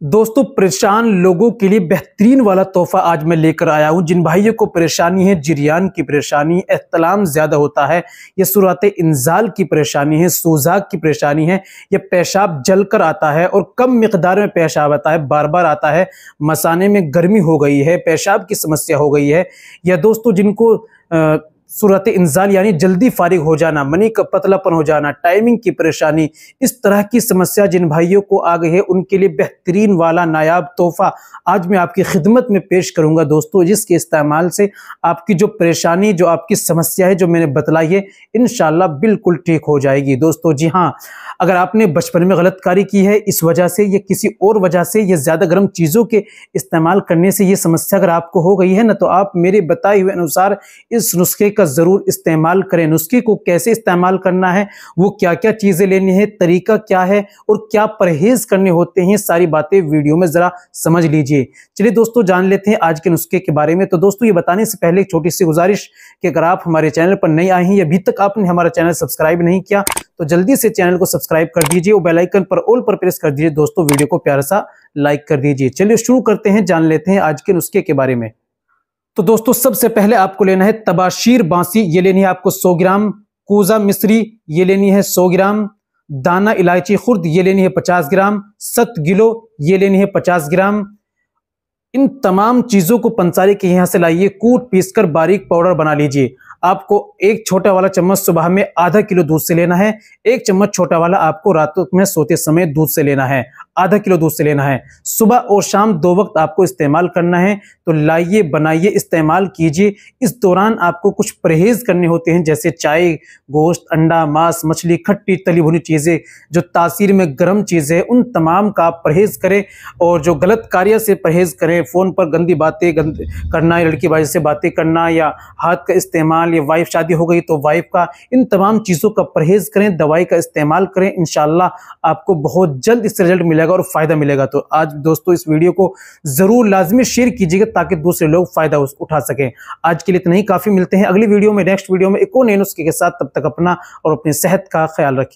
दोस्तों, परेशान लोगों के लिए बेहतरीन वाला तोहफा आज मैं लेकर आया हूं। जिन भाइयों को परेशानी है, जिरियान की परेशानी, एहतलाम ज्यादा होता है, या सुराते इंजाल की परेशानी है, सूजाक की परेशानी है, या पेशाब जलकर आता है और कम मिकदार में पेशाब आता है, बार बार आता है, मसाने में गर्मी हो गई है, पेशाब की समस्या हो गई है, या दोस्तों जिनको सूरत इंजाल यानी जल्दी फारिग हो जाना, मनी का पतलापन हो जाना, टाइमिंग की परेशानी, इस तरह की समस्या जिन भाइयों को आ गई है उनके लिए बेहतरीन वाला नायाब तोहफा आज मैं आपकी खिदमत में पेश करूंगा दोस्तों, जिसके इस्तेमाल से आपकी जो परेशानी, जो आपकी समस्या है, जो मैंने बतलाई है, इंशाल्लाह बिल्कुल ठीक हो जाएगी। दोस्तों जी हाँ, अगर आपने बचपन में गलतकारी की है इस वजह से या किसी और वजह से या ज़्यादा गर्म चीज़ों के इस्तेमाल करने से ये समस्या अगर आपको हो गई है ना, तो आप मेरे बताए हुए अनुसार इस नुस्खे का ज़रूर इस्तेमाल करें। नुस्खे को कैसे इस्तेमाल करना है, वो क्या क्या चीज़ें लेनी है, तरीका क्या है और क्या परहेज़ करने होते हैं, सारी बातें वीडियो में ज़रा समझ लीजिए। चलिए दोस्तों, जान लेते हैं आज के नुस्खे के बारे में। तो दोस्तों, ये बताने से पहले एक छोटी सी गुजारिश कि अगर आप हमारे चैनल पर नए आए हैं या अभी तक आपने हमारा चैनल सब्सक्राइब नहीं किया तो जल्दी से चैनल को सब्सक्राइब कर दीजिए और बेल आइकन पर ऑल पर प्रेस कर दीजिए। दोस्तों, वीडियो को प्यारा सा लाइक कर दीजिए। चलिए शुरू करते हैं, जान लेते हैं आज के नुस्खे के बारे में। तो दोस्तों, सबसे पहले आपको लेना है तबाशीर बांसी, ये लेनी है आपको 100 ग्राम, कूजा मिस्री ये लेनी है 100 ग्राम, दाना इलायची खुर्द ये लेनी है 50 ग्राम, सत गिलो ये लेनी है 50 ग्राम। इन तमाम चीजों को पंसारी के यहां से लाइए, कूट पीसकर बारीक पाउडर बना लीजिए। आपको एक छोटा वाला चम्मच सुबह में आधा किलो दूध से लेना है, एक चम्मच छोटा वाला आपको रातों में सोते समय दूध से लेना है, आधा किलो दूध से लेना है। सुबह और शाम 2 वक्त आपको इस्तेमाल करना है। तो लाइए, बनाइए, इस्तेमाल कीजिए। इस दौरान आपको कुछ परहेज करने होते हैं, जैसे चाय, गोश्त, अंडा, मांस, मछली, खट्टी तली भुनी चीजें, जो तासीर में गर्म चीजें, उन तमाम का आप परहेज करें और जो गलत कार्य से परहेज करें। फोन पर गंदी बातें करना, लड़की बाजी से बातें करना, या हाथ का इस्तेमाल, या वाइफ शादी हो गई तो वाइफ का, इन तमाम चीजों का परहेज करें, दवाई का इस्तेमाल करें। इंशाल्लाह आपको बहुत जल्द इससे रिजल्ट मिलेगा और फायदा मिलेगा। तो आज दोस्तों इस वीडियो को जरूर लाजमी शेयर कीजिएगा ताकि दूसरे लोग फायदा उठा सकें। आज के लिए इतना ही काफी। मिलते हैं अगली वीडियो में, नेक्स्ट वीडियो में एक और नए नुस्खे के साथ। तब तक अपना और अपनी सेहत का ख्याल रखिए।